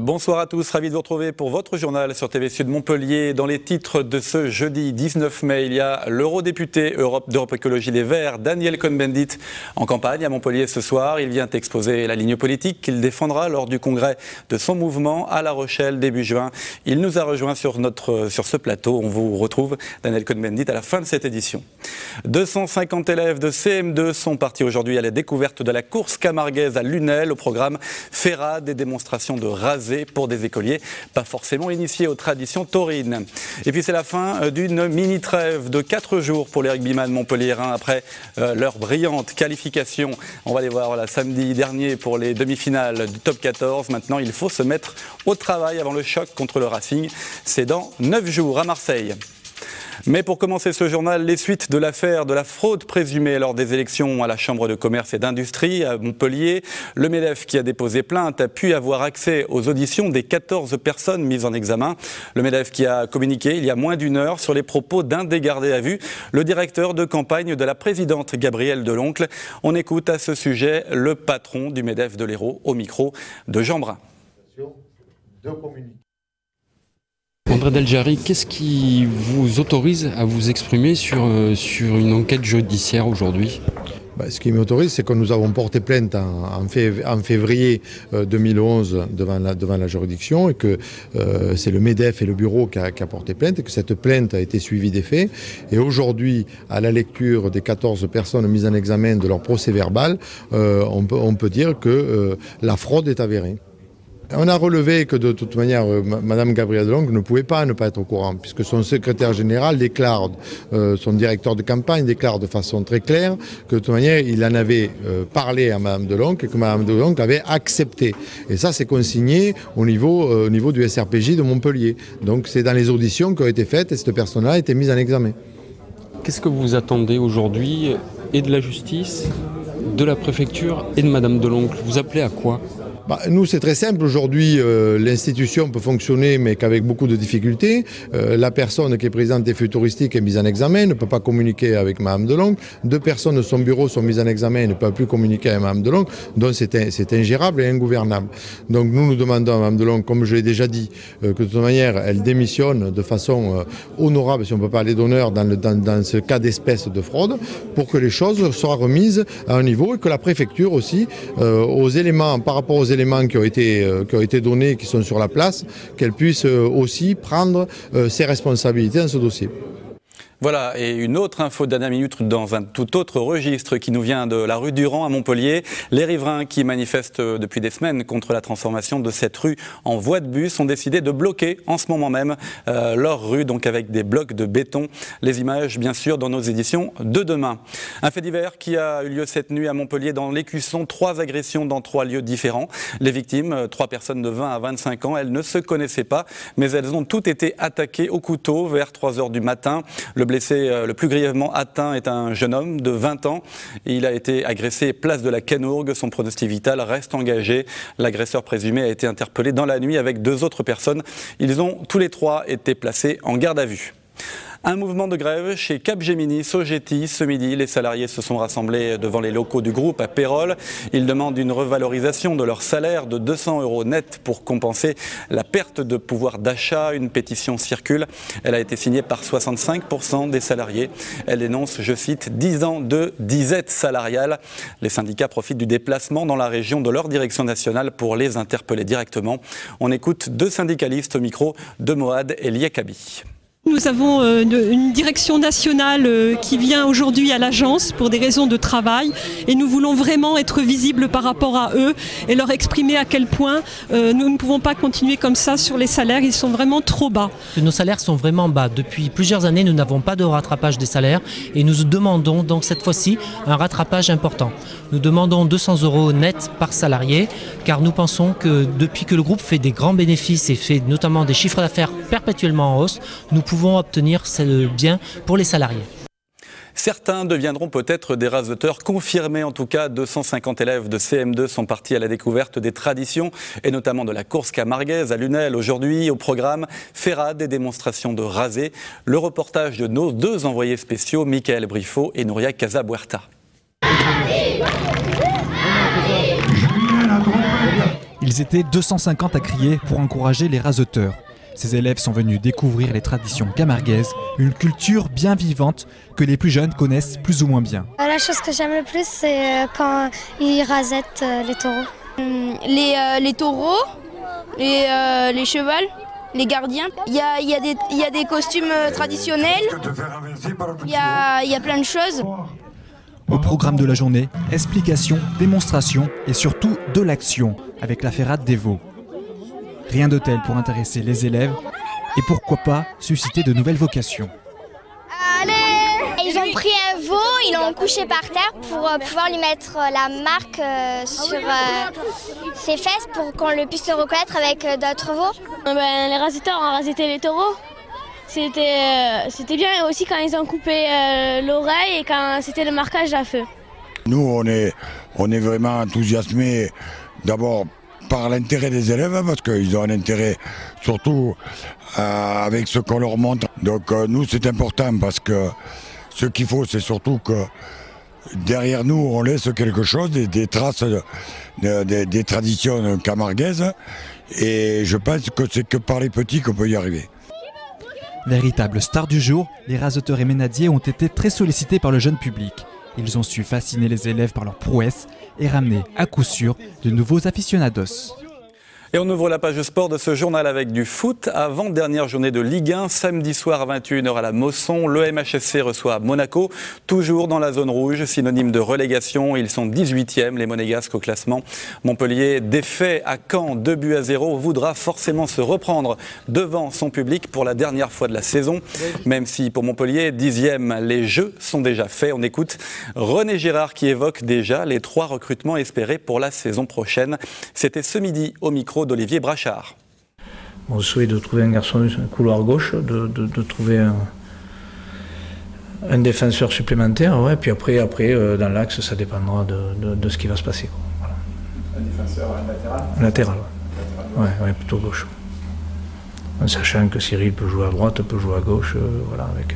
Bonsoir à tous, ravi de vous retrouver pour votre journal sur TV Sud Montpellier. Dans les titres de ce jeudi 19 mai, il y a l'eurodéputé d'Europe Écologie Les Verts, Daniel Cohn-Bendit, en campagne à Montpellier ce soir. Il vient exposer la ligne politique qu'il défendra lors du congrès de son mouvement à La Rochelle début juin. Il nous a rejoint sur ce plateau. On vous retrouve, Daniel Cohn-Bendit, à la fin de cette édition. 250 élèves de CM2 sont partis aujourd'hui à la découverte de la course camarguaise à Lunel. Au programme Ferrade, des démonstrations de rasé pour des écoliers pas forcément initiés aux traditions taurines. Et puis c'est la fin d'une mini-trêve de 4 jours pour les rugbyman montpelliérains après leur brillante qualification. On va les voir samedi dernier pour les demi-finales du top 14. Maintenant, il faut se mettre au travail avant le choc contre le Racing. C'est dans 9 jours à Marseille. Mais pour commencer ce journal, les suites de l'affaire de la fraude présumée lors des élections à la Chambre de commerce et d'industrie à Montpellier. Le MEDEF qui a déposé plainte a pu avoir accès aux auditions des 14 personnes mises en examen. Le MEDEF qui a communiqué il y a moins d'une heure sur les propos d'un des gardés à vue, le directeur de campagne de la présidente Gabrielle Deloncle. On écoute à ce sujet le patron du MEDEF de l'Hérault au micro de Jean Brun. André Deljari, qu'est-ce qui vous autorise à vous exprimer sur une enquête judiciaire aujourd'hui ? Ce qui m'autorise, c'est que nous avons porté plainte en février 2011 devant la juridiction et que c'est le MEDEF et le bureau qui a porté plainte et que cette plainte a été suivie des faits. Et aujourd'hui, à la lecture des 14 personnes mises en examen de leur procès verbal, on peut dire que la fraude est avérée. On a relevé que de toute manière, Mme Gabrielle Deloncle ne pouvait pas ne pas être au courant, puisque son secrétaire général déclare, son directeur de campagne déclare de façon très claire que de toute manière, il en avait parlé à Mme Deloncle et que Mme Deloncle avait accepté. Et ça, c'est consigné au niveau du SRPJ de Montpellier. Donc c'est dans les auditions qui ont été faites et cette personne-là a été mise en examen. Qu'est-ce que vous attendez aujourd'hui et de la justice, de la préfecture et de Mme Deloncle? Vous appelez à quoi ? Nous, c'est très simple. Aujourd'hui, l'institution peut fonctionner, mais qu'avec beaucoup de difficultés. La personne qui est présidente des feux touristiques est mise en examen, ne peut pas communiquer avec Mme Deloncle. 2 personnes de son bureau sont mises en examen et ne peuvent plus communiquer avec Mme Deloncle. Donc, c'est ingérable et ingouvernable. Donc, nous demandons à Mme Deloncle, comme je l'ai déjà dit, que de toute manière, elle démissionne de façon honorable, si on ne peut pas aller d'honneur dans ce cas d'espèce de fraude, pour que les choses soient remises à un niveau et que la préfecture aussi, par rapport aux éléments qui ont été donnés, qui sont sur la place, qu'elle puisse aussi prendre ses responsabilités dans ce dossier. Voilà, et une autre info dernière minute dans un tout autre registre qui nous vient de la rue Durand à Montpellier. Les riverains qui manifestent depuis des semaines contre la transformation de cette rue en voie de bus ont décidé de bloquer en ce moment même leur rue, donc avec des blocs de béton. Les images, bien sûr, dans nos éditions de demain. Un fait divers qui a eu lieu cette nuit à Montpellier dans l'Écusson. 3 agressions dans 3 lieux différents. Les victimes, 3 personnes de 20 à 25 ans, elles ne se connaissaient pas, mais elles ont toutes été attaquées au couteau vers 3 h du matin. Le blessé le plus grièvement atteint est un jeune homme de 20 ans. Il a été agressé place de la Canourgue. Son pronostic vital reste engagé. L'agresseur présumé a été interpellé dans la nuit avec 2 autres personnes. Ils ont tous les 3 été placés en garde à vue. Un mouvement de grève chez Capgemini, Sogeti. Ce midi, les salariés se sont rassemblés devant les locaux du groupe à Pérols. Ils demandent une revalorisation de leur salaire de 200 € net pour compenser la perte de pouvoir d'achat. Une pétition circule. Elle a été signée par 65% des salariés. Elle dénonce, je cite, 10 ans de disette salariale. Les syndicats profitent du déplacement dans la région de leur direction nationale pour les interpeller directement. On écoute 2 syndicalistes au micro de Moad et Liekabi. Nous avons une direction nationale qui vient aujourd'hui à l'agence pour des raisons de travail et nous voulons vraiment être visibles par rapport à eux et leur exprimer à quel point nous ne pouvons pas continuer comme ça sur les salaires, ils sont vraiment trop bas. Nos salaires sont vraiment bas. Depuis plusieurs années, nous n'avons pas de rattrapage des salaires et nous demandons donc cette fois-ci un rattrapage important. Nous demandons 200 € net par salarié car nous pensons que depuis que le groupe fait des grands bénéfices et fait notamment des chiffres d'affaires perpétuellement en hausse, nous pouvons obtenir ce bien pour les salariés. Certains deviendront peut-être des rasoteurs confirmés. En tout cas, 250 élèves de CM2 sont partis à la découverte des traditions et notamment de la course camarguaise à Lunel. Aujourd'hui, au programme, ferrade et démonstration de rasé. Le reportage de nos deux envoyés spéciaux, Michael Briffaut et Nouria Casabuerta. Ils étaient 250 à crier pour encourager les rasoteurs. Ces élèves sont venus découvrir les traditions camarguaises, une culture bien vivante que les plus jeunes connaissent plus ou moins bien. La chose que j'aime le plus, c'est quand ils rasettent les taureaux. Les taureaux, les chevals, les gardiens. Il y a des costumes traditionnels, il y a plein de choses. Au programme de la journée, explications, démonstrations et surtout de l'action avec la ferrade des veaux. Rien de tel pour intéresser les élèves et pourquoi pas susciter de nouvelles vocations. Allez! Ils ont pris un veau, ils l'ont couché par terre pour pouvoir lui mettre la marque sur ses fesses pour qu'on puisse le reconnaître avec d'autres veaux. Les rasoteurs ont rasetté les taureaux. C'était bien aussi quand ils ont coupé l'oreille et quand c'était le marquage à feu. Nous, on est vraiment enthousiasmés d'abord par l'intérêt des élèves parce qu'ils ont un intérêt surtout avec ce qu'on leur montre. Donc nous, c'est important parce que ce qu'il faut, c'est surtout que derrière nous, on laisse quelque chose, des traces des traditions camarguaises. Et je pense que c'est que par les petits qu'on peut y arriver. Véritable star du jour, les rasoteurs et ménadiers ont été très sollicités par le jeune public. Ils ont su fasciner les élèves par leur prouesse et ramener à coup sûr de nouveaux aficionados. Et on ouvre la page sport de ce journal avec du foot. Avant-dernière journée de Ligue 1, samedi soir à 21h à la Mosson, le MHSC reçoit Monaco, toujours dans la zone rouge, synonyme de relégation. Ils sont 18e, les Monégasques au classement. Montpellier, défait à Caen, 2-0, voudra forcément se reprendre devant son public pour la dernière fois de la saison. Même si pour Montpellier, 10e, les jeux sont déjà faits. On écoute René Girard qui évoque déjà les 3 recrutements espérés pour la saison prochaine. C'était ce midi au micro d'Olivier Brachard. On souhaite de trouver un garçon couloir gauche, de trouver un défenseur supplémentaire, ouais, puis après dans l'axe, ça dépendra de ce qui va se passer. Voilà. Un défenseur latéral ? Latéral, ouais, plutôt gauche. En sachant que Cyril peut jouer à droite, peut jouer à gauche, voilà, avec.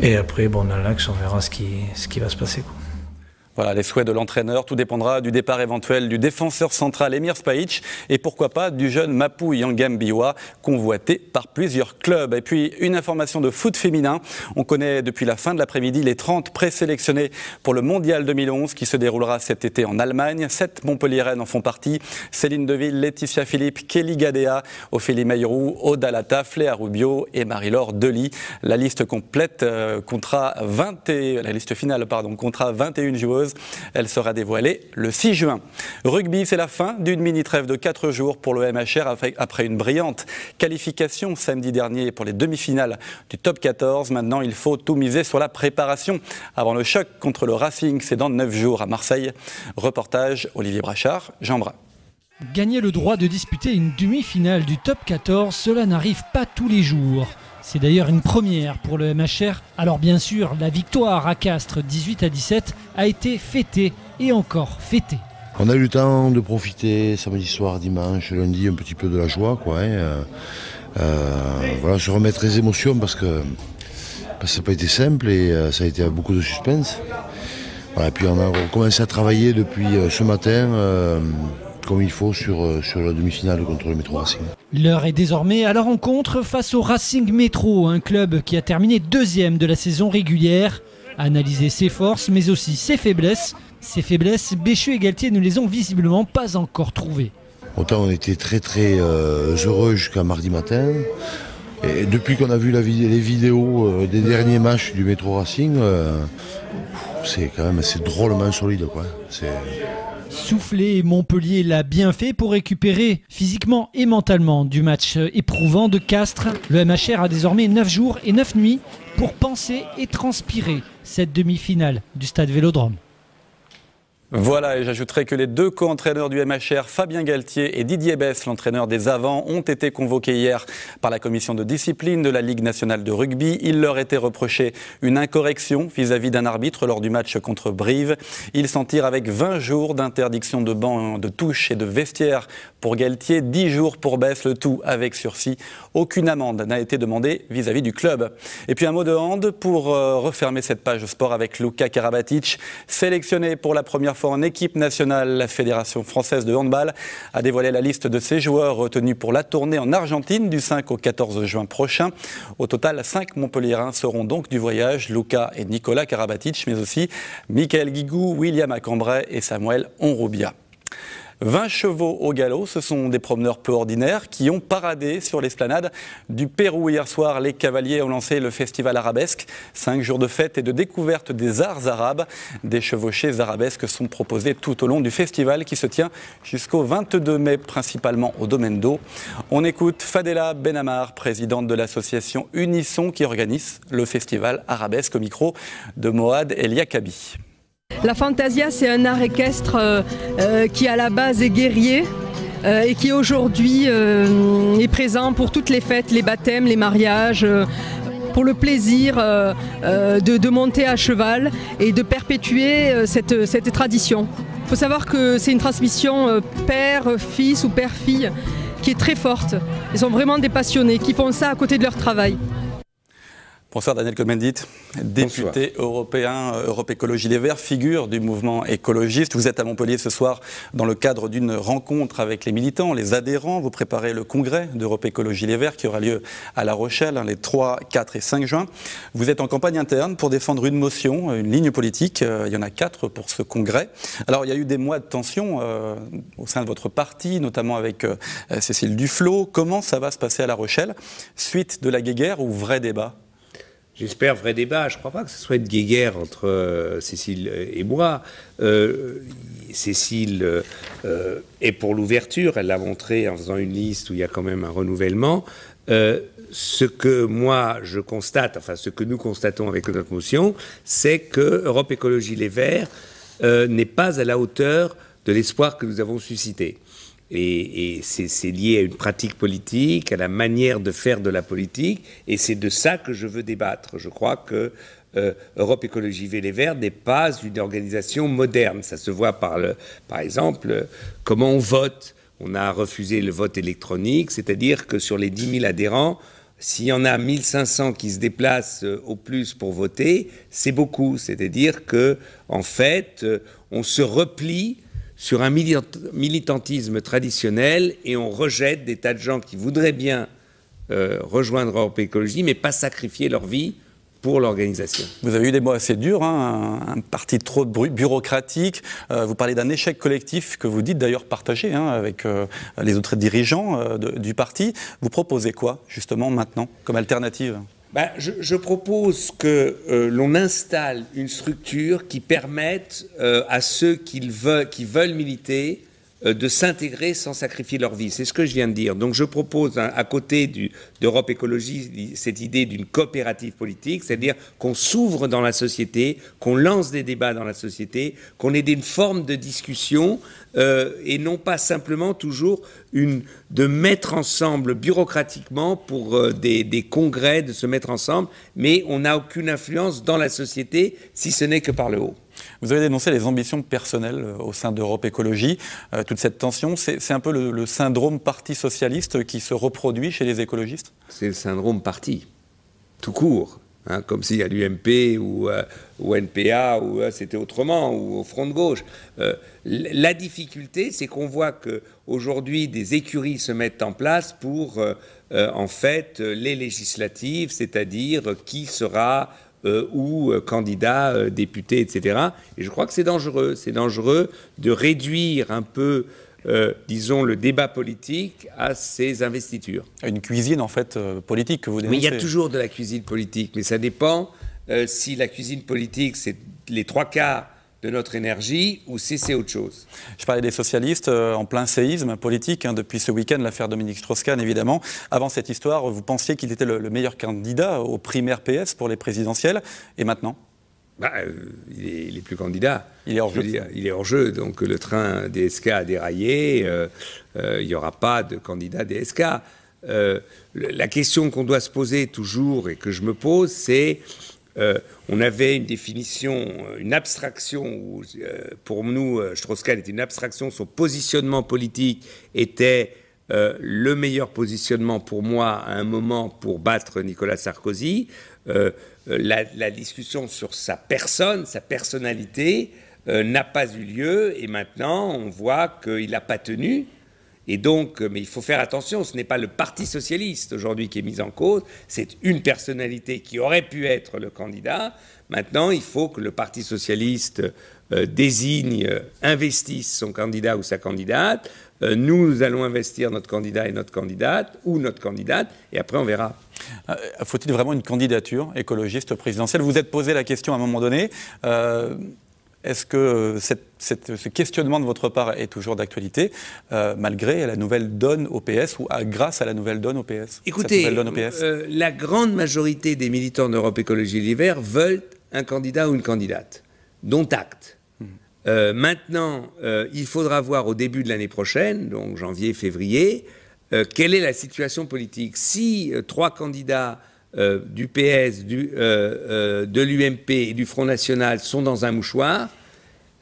Et après, dans l'axe, on verra ce qui va se passer, quoi. Voilà les souhaits de l'entraîneur, tout dépendra du départ éventuel du défenseur central Emir Spahic et pourquoi pas du jeune Mapou Yangambiwa, convoité par plusieurs clubs. Et puis une information de foot féminin, on connaît depuis la fin de l'après-midi les 30 présélectionnés pour le Mondial 2011 qui se déroulera cet été en Allemagne. 7 Montpelliéraines en font partie, Céline Deville, Laetitia Philippe, Kelly Gadea, Ophélie Mayrou, Oda Lata, Fléa Rubio et Marie-Laure Delis. La liste complète comptera la liste finale comptera 21 joueuses. Elle sera dévoilée le 6 juin. Rugby, c'est la fin d'une mini-trêve de 4 jours pour le MHR après une brillante qualification samedi dernier pour les demi-finales du top 14. Maintenant, il faut tout miser sur la préparation avant le choc contre le Racing. C'est dans 9 jours à Marseille. Reportage Olivier Brachard, Jean Brun. Gagner le droit de disputer une demi-finale du top 14, cela n'arrive pas tous les jours. C'est d'ailleurs une première pour le MHR. Alors bien sûr, la victoire à Castres 18-17 a été fêtée et encore fêtée. On a eu le temps de profiter samedi soir, dimanche, lundi, un petit peu de la joie, voilà, se remettre les émotions parce que ça n'a pas été simple et ça a été beaucoup de suspense. Voilà, et puis on a recommencé à travailler depuis ce matin comme il faut sur la demi-finale contre le Métro Racing. L'heure est désormais à la rencontre face au Racing Métro, un club qui a terminé 2e de la saison régulière. Analyser ses forces mais aussi ses faiblesses. Ses faiblesses, Béchu et Galtier ne les ont visiblement pas encore trouvées. Autant on était très heureux jusqu'à mardi matin. Et depuis qu'on a vu les vidéos des derniers matchs du Métro Racing, c'est quand même assez drôlement solide, quoi. Soufflé, Montpellier l'a bien fait pour récupérer physiquement et mentalement du match éprouvant de Castres. Le MHR a désormais 9 jours et 9 nuits pour penser et transpirer cette demi-finale du Stade Vélodrome. Voilà, et j'ajouterai que les deux co-entraîneurs du MHR, Fabien Galtier et Didier Besse, l'entraîneur des Avants, ont été convoqués hier par la commission de discipline de la Ligue nationale de rugby. Il leur était reproché une incorrection vis-à-vis d'un arbitre lors du match contre Brive. Ils s'en tirent avec 20 jours d'interdiction de banc, de touche et de vestiaire pour Galtier, 10 jours pour Besse, le tout avec sursis. Aucune amende n'a été demandée vis-à-vis du club. Et puis un mot de hand pour refermer cette page sport avec Luka Karabatic, sélectionné pour la première fois en équipe nationale. La Fédération française de handball a dévoilé la liste de ses joueurs retenus pour la tournée en Argentine du 5 au 14 juin prochain. Au total, 5 Montpelliérains seront donc du voyage, Luka et Nicolas Karabatic, mais aussi Michael Guigou, William Acambray et Samuel Onrubia. 20 chevaux au galop, ce sont des promeneurs peu ordinaires qui ont paradé sur l'esplanade du Pérou. Hier soir, les cavaliers ont lancé le festival arabesque. 5 jours de fête et de découverte des arts arabes. Des chevauchées arabesques sont proposés tout au long du festival qui se tient jusqu'au 22 mai, principalement au Domaine d'Eau. On écoute Fadela Benamar, présidente de l'association Unisson qui organise le festival arabesque, au micro de Moad Eliakabi. La fantasia, c'est un art équestre qui à la base est guerrier et qui aujourd'hui est présent pour toutes les fêtes, les baptêmes, les mariages, pour le plaisir de monter à cheval et de perpétuer cette tradition. Il faut savoir que c'est une transmission père-fils ou père-fille qui est très forte. Ils sont vraiment des passionnés qui font ça à côté de leur travail. Bonsoir Daniel Cohn-Bendit, député européen Europe Écologie Les Verts, figure du mouvement écologiste. Vous êtes à Montpellier ce soir dans le cadre d'une rencontre avec les militants, les adhérents. Vous préparez le congrès d'Europe Écologie Les Verts qui aura lieu à La Rochelle les 3, 4 et 5 juin. Vous êtes en campagne interne pour défendre une motion, une ligne politique. Il y en a 4 pour ce congrès. Alors il y a eu des mois de tension au sein de votre parti, notamment avec Cécile Duflot. Comment ça va se passer à La Rochelle? Suite de la guéguerre ou vrai débat? J'espère vrai débat. Je ne crois pas que ce soit une guéguerre entre Cécile et moi. Cécile est pour l'ouverture. Elle l'a montré en faisant une liste où il y a quand même un renouvellement. Ce que moi je constate, enfin ce que nous constatons avec notre motion, c'est que Europe Écologie Les Verts n'est pas à la hauteur de l'espoir que nous avons suscité. Et c'est lié à une pratique politique, à la manière de faire de la politique, et c'est de ça que je veux débattre. Je crois que Europe Écologie Les Verts n'est pas une organisation moderne. Ça se voit par exemple, comment on vote. On a refusé le vote électronique, c'est-à-dire que sur les 10 000 adhérents, s'il y en a 1500 qui se déplacent au plus pour voter, c'est beaucoup. C'est-à-dire que, en fait, on se replie sur un militantisme traditionnel et on rejette des tas de gens qui voudraient bien rejoindre Europe Écologie, mais pas sacrifier leur vie pour l'organisation. Vous avez eu des mots assez durs, hein, un parti trop bureaucratique. Vous parlez d'un échec collectif que vous dites d'ailleurs partager avec les autres dirigeants du parti. Vous proposez quoi, justement, maintenant, comme alternative ? Je propose que l'on installe une structure qui permette à ceux qui veulent militer de s'intégrer sans sacrifier leur vie. C'est ce que je viens de dire. Donc je propose, à côté d'Europe Écologie, cette idée d'une coopérative politique, c'est-à-dire qu'on s'ouvre dans la société, qu'on lance des débats dans la société, qu'on ait une forme de discussion et non pas simplement toujours de mettre ensemble bureaucratiquement pour des congrès, de se mettre ensemble, mais on n'a aucune influence dans la société si ce n'est que par le haut. Vous avez dénoncé les ambitions personnelles au sein d'Europe Écologie. Toute cette tension, c'est un peu le syndrome parti socialiste qui se reproduit chez les écologistes? C'est le syndrome parti, tout court. Comme s'il y a l'UMP ou NPA, ou c'était autrement, ou au Front de gauche. La difficulté, c'est qu'on voit qu'aujourd'hui, des écuries se mettent en place pour, en fait, les législatives, c'est-à-dire qui sera ou candidat, député, etc. Et je crois que c'est dangereux. C'est dangereux de réduire un peu, disons, le débat politique à ces investitures. Une cuisine, en fait, politique que vous dénoncez. Mais il y a toujours de la cuisine politique, mais ça dépend si la cuisine politique, c'est les 3/4 de notre énergie ou si c'est autre chose. Je parlais des socialistes en plein séisme politique depuis ce week-end, l'affaire Dominique Strauss-Kahn évidemment. Avant cette histoire, vous pensiez qu'il était le meilleur candidat aux primaires PS pour les présidentielles, et maintenant ? Il est plus candidat. Il est hors jeu. Il est hors jeu. Donc le train DSK a déraillé. Il n'y aura pas de candidat DSK. La question qu'on doit se poser toujours et que je me pose, c'est on avait une définition, une abstraction où, pour nous, Strauss-Kahn était une abstraction. Son positionnement politique était le meilleur positionnement pour moi à un moment pour battre Nicolas Sarkozy. La discussion sur sa personne, sa personnalité n'a pas eu lieu et maintenant on voit qu'il n'a pas tenu. Et donc, mais il faut faire attention, ce n'est pas le Parti socialiste aujourd'hui qui est mis en cause, c'est une personnalité qui aurait pu être le candidat. Maintenant, il faut que le Parti socialiste désigne, investisse son candidat ou sa candidate. Nous allons investir notre candidat et notre candidate, ou notre candidate, et après on verra. Faut-il vraiment une candidature écologiste présidentielle? Vous vous êtes posé la question à un moment donné. Est-ce que ce questionnement de votre part est toujours d'actualité, malgré la nouvelle donne au PS ou grâce à la nouvelle donne au PS? Écoutez, la grande majorité des militants d'Europe Écologie Les Verts veulent un candidat ou une candidate, dont acte. Maintenant, il faudra voir au début de l'année prochaine, donc janvier, février, quelle est la situation politique. Si 3 candidats du PS, de l'UMP et du Front National sont dans un mouchoir,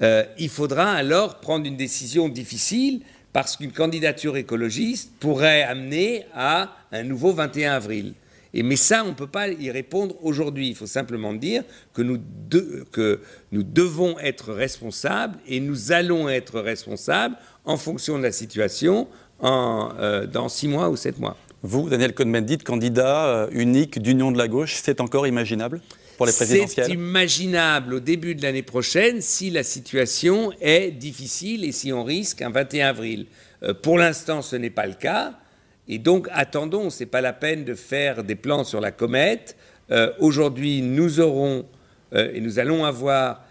il faudra alors prendre une décision difficile parce qu'une candidature écologiste pourrait amener à un nouveau 21 avril. Mais ça, on ne peut pas y répondre aujourd'hui. Il faut simplement dire que nous devons être responsables et nous allons être responsables en fonction de la situation dans 6 mois ou 7 mois. Vous, Daniel Cohn-Bendit, candidat unique d'Union de la gauche, c'est encore imaginable pour les présidentielles? C'est imaginable au début de l'année prochaine si la situation est difficile et si on risque un 21 avril. Pour l'instant, ce n'est pas le cas. Et donc, attendons, ce n'est pas la peine de faire des plans sur la comète. Aujourd'hui, nous aurons et nous allons avoir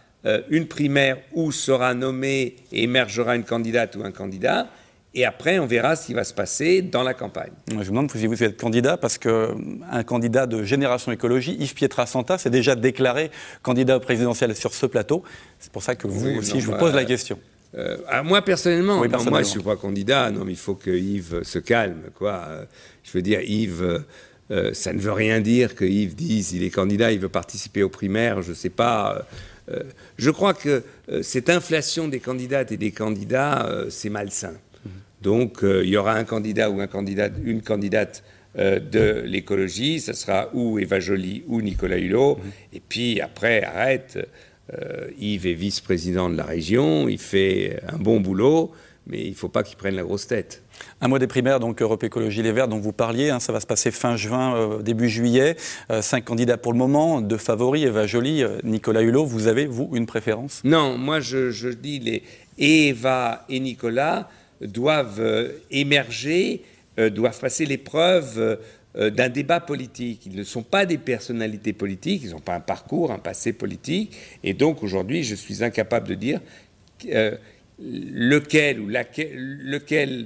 une primaire où sera nommée et émergera une candidate ou un candidat. Et après, on verra ce qui va se passer dans la campagne. Je me demande si vous êtes candidat, parce qu'un candidat de Génération Écologie, Yves Pietrasanta, s'est déjà déclaré candidat au présidentiel sur ce plateau. C'est pour ça que vous aussi, je vous pose la question. Moi, personnellement, moi, je ne suis pas candidat. Non, mais il faut que Yves se calme, quoi. Je veux dire, Yves, ça ne veut rien dire que Yves dise il est candidat, il veut participer aux primaires, je ne sais pas. Je crois que cette inflation des candidates et des candidats, c'est malsain. Donc, il y aura un candidat ou une candidate de l'écologie, ça sera ou Eva Joly ou Nicolas Hulot. Et puis après, arrête. Yves est vice-président de la région, il fait un bon boulot, mais il ne faut pas qu'il prenne la grosse tête. Un mois des primaires, donc Europe Écologie Les Verts, dont vous parliez, ça va se passer fin juin, début juillet. 5 candidats pour le moment, 2 favoris, Eva Joly, Nicolas Hulot. Vous avez, vous, une préférence? Non, moi je dis Eva et Nicolas doivent émerger, doivent passer l'épreuve d'un débat politique. Ils ne sont pas des personnalités politiques, ils n'ont pas un parcours, un passé politique, et donc aujourd'hui je suis incapable de dire lequel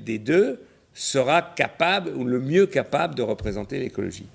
des deux sera capable ou le mieux capable de représenter l'écologie.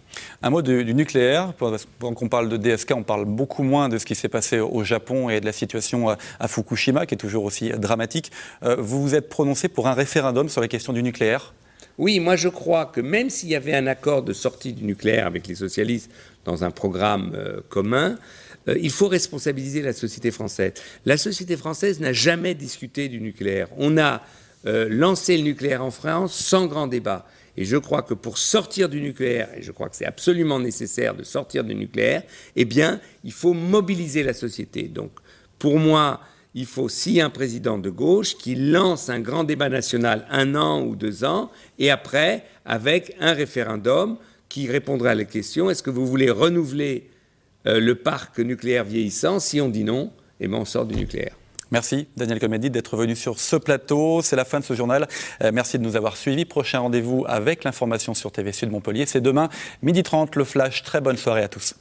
Un mot du nucléaire. Pendant qu'on parle de DSK, on parle beaucoup moins de ce qui s'est passé au Japon et de la situation à Fukushima, qui est toujours aussi dramatique. Vous vous êtes prononcé pour un référendum sur la question du nucléaire? Oui, moi je crois que même s'il y avait un accord de sortie du nucléaire avec les socialistes dans un programme commun, il faut responsabiliser la société française. La société française n'a jamais discuté du nucléaire. On a lancé le nucléaire en France sans grand débat. Et je crois que pour sortir du nucléaire, et je crois que c'est absolument nécessaire de sortir du nucléaire, eh bien, il faut mobiliser la société. Donc, pour moi, il faut, si un président de gauche, qui lance un grand débat national 1 an ou 2 ans, et après, avec un référendum qui répondra à la question, est-ce que vous voulez renouveler le parc nucléaire vieillissant? Si on dit non, eh bien, on sort du nucléaire. Merci Daniel Cohn-Bendit d'être venu sur ce plateau. C'est la fin de ce journal. Merci de nous avoir suivis. Prochain rendez-vous avec l'information sur TV Sud Montpellier. C'est demain, 12h30, le Flash. Très bonne soirée à tous.